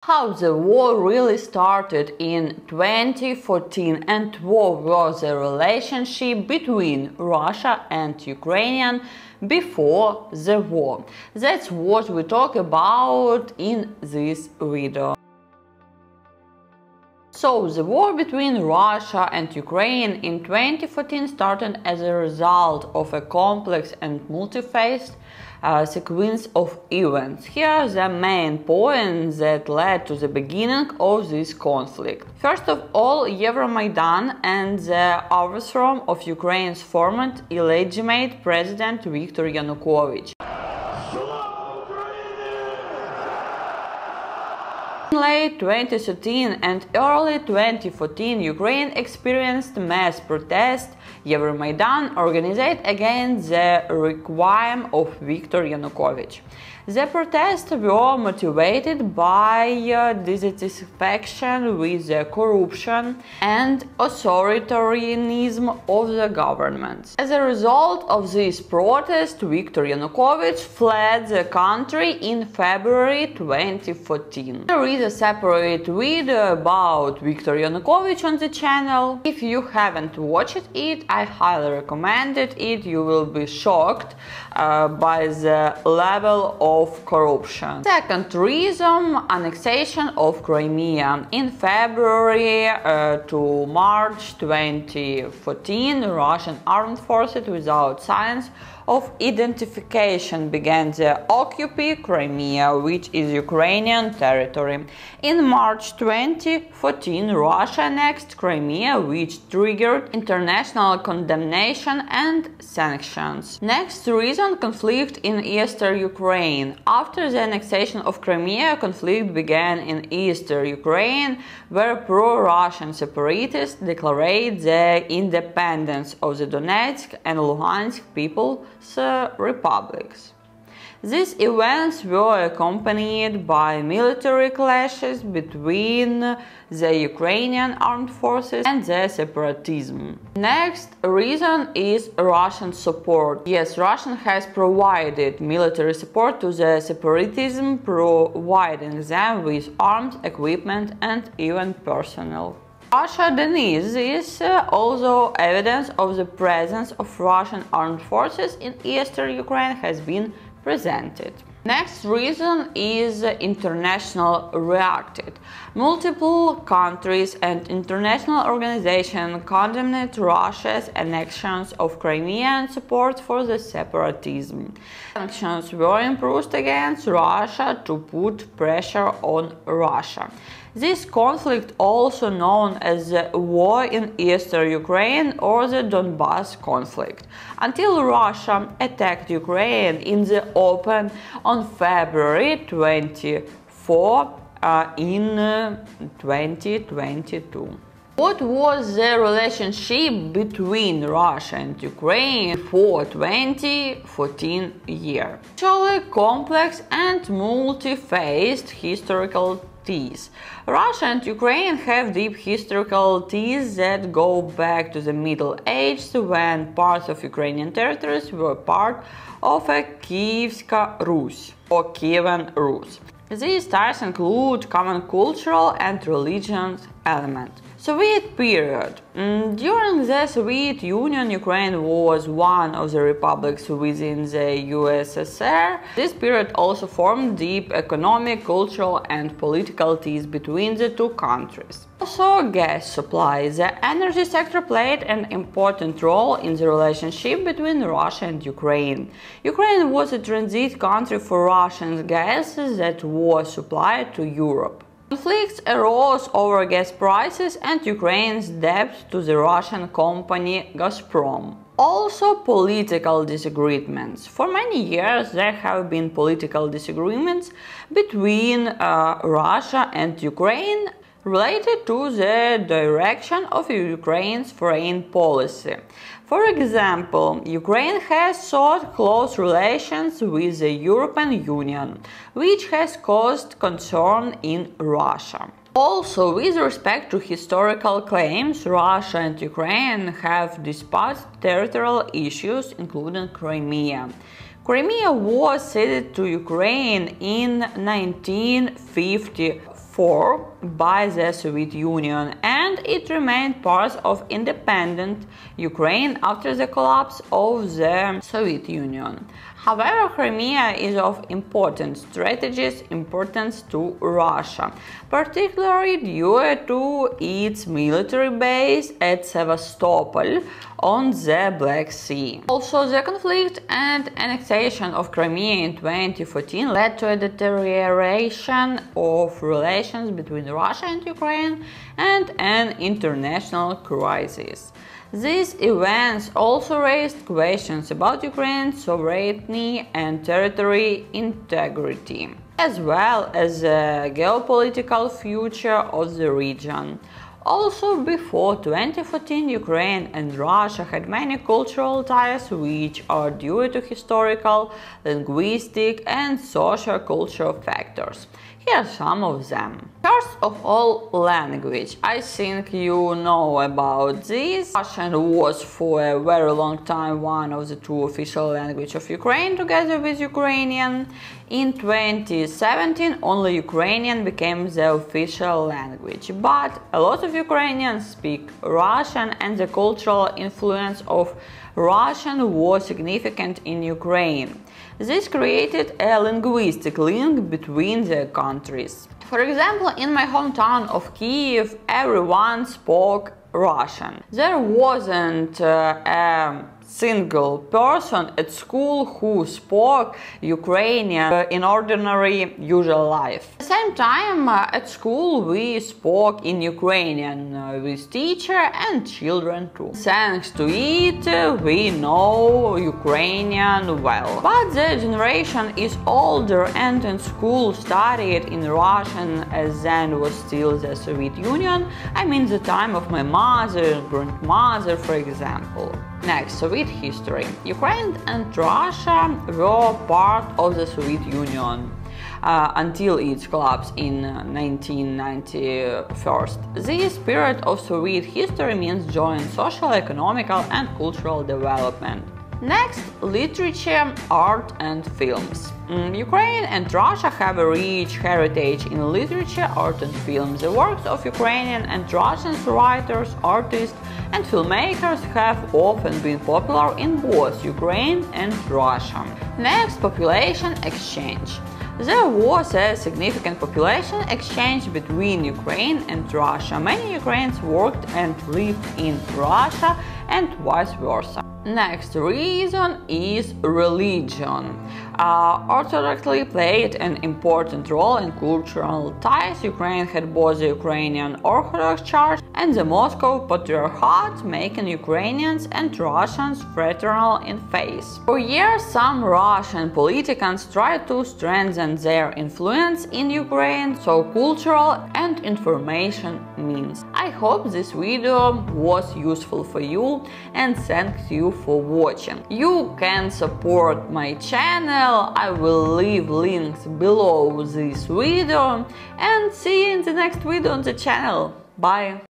How the war really started in 2014 and what was the relationship between Russia and Ukraine before the war. That's what we talk about in this video. So, the war between Russia and Ukraine in 2014 started as a result of a complex and multi-phased sequence of events. Here are the main points that led to the beginning of this conflict. First of all, Euromaidan and the overthrow of Ukraine's former illegitimate president Viktor Yanukovych. In late 2013 and early 2014, Ukraine experienced mass protests. Euromaidan organized against the regime of Viktor Yanukovych. The protests were motivated by dissatisfaction with the corruption and authoritarianism of the government. As a result of this protest, Viktor Yanukovych fled the country in February 2014. There is a separate video about Viktor Yanukovych on the channel. If you haven't watched it, I highly recommend it. You will be shocked by the level of corruption. Second reason, annexation of Crimea. In February to March 2014, Russian armed forces without signs of identification began to occupy Crimea, which is Ukrainian territory. In March 2014, Russia annexed Crimea, which triggered international condemnation and sanctions. Next reason, conflict in eastern Ukraine. After the annexation of Crimea, conflict began in eastern Ukraine, where pro-Russian separatists declared the independence of the Donetsk and Luhansk people's republics. These events were accompanied by military clashes between the Ukrainian armed forces and the separatism. Next reason is Russian support. Yes, Russia has provided military support to the separatism, providing them with arms, equipment and even personnel. Russia denies this, although evidence of the presence of Russian armed forces in eastern Ukraine has been presented. Next reason is international reacted. Multiple countries and international organizations condemned Russia's annexions of Crimea and support for the separatism. Sanctions were imposed against Russia to put pressure on Russia. This conflict, also known as the war in eastern Ukraine or the Donbas conflict, until Russia attacked Ukraine in the open on February 24 in 2022. What was the relationship between Russia and Ukraine for 2014 year? Actually complex and multi-phased historical ties. Russia and Ukraine have deep historical ties that go back to the Middle Ages, when parts of Ukrainian territories were part of a KHRYSTYNA or Kievan Rus. These ties include common cultural and religious elements. Soviet period. During the Soviet Union, Ukraine was one of the republics within the USSR. This period also formed deep economic, cultural and political ties between the two countries. Also, gas supply. The energy sector played an important role in the relationship between Russia and Ukraine. Ukraine was a transit country for Russian gas that was supplied to Europe. Conflicts arose over gas prices and Ukraine's debt to the Russian company Gazprom. Also, political disagreements. For many years, there have been political disagreements between Russia and Ukraine related to the direction of Ukraine's foreign policy. For example, Ukraine has sought close relations with the European Union, which has caused concern in Russia. Also, with respect to historical claims, Russia and Ukraine have disputed territorial issues, including Crimea. Crimea was ceded to Ukraine in 1954 by the Soviet Union, and it remained part of independent Ukraine after the collapse of the Soviet Union. However, Crimea is of important strategic importance to Russia, particularly due to its military base at Sevastopol on the Black Sea. Also, the conflict and annexation of Crimea in 2014 led to a deterioration of relations between Russia and Ukraine and an international crisis. These events also raised questions about Ukraine's sovereignty and territory integrity, as well as the geopolitical future of the region. Also, before 2014, Ukraine and Russia had many cultural ties which are due to historical, linguistic, and socio-cultural factors. Here are some of them. First of all, language. I think you know about this. Russian was for a very long time one of the two official languages of Ukraine together with Ukrainian. In 2017, only Ukrainian became the official language, but a lot of Ukrainians speak Russian, and the cultural influence of Russian was significant in Ukraine. This created a linguistic link between the countries. For example, in my hometown of Kyiv, everyone spoke Russian. There wasn't a single person at school who spoke Ukrainian in ordinary usual life. At the same time, at school we spoke in Ukrainian with teacher and children too. Thanks to it, we know Ukrainian well. But the generation is older and in school studied in Russian, as then was still the Soviet Union. I mean the time of my mother and grandmother, for example. Next, Soviet history. Ukraine and Russia were part of the Soviet Union until its collapse in 1991. This period of Soviet history means joint social, economical, and cultural development. Next, literature, art, and films. Ukraine and Russia have a rich heritage in literature, art, and films. The works of Ukrainian and Russian writers, artists, and filmmakers have often been popular in both Ukraine and Russia. Next, population exchange. There was a significant population exchange between Ukraine and Russia. Many Ukrainians worked and lived in Russia and vice versa. Next reason is religion. Orthodoxy played an important role in cultural ties. Ukraine had both the Ukrainian Orthodox Church and the Moscow Patriarchate, making Ukrainians and Russians fraternal in faith. For years, some Russian politicians tried to strengthen their influence in Ukraine through cultural and information means. I hope this video was useful for you, and thank you for watching. You can support my channel. I will leave links below this video, and see you in the next video on the channel. Bye!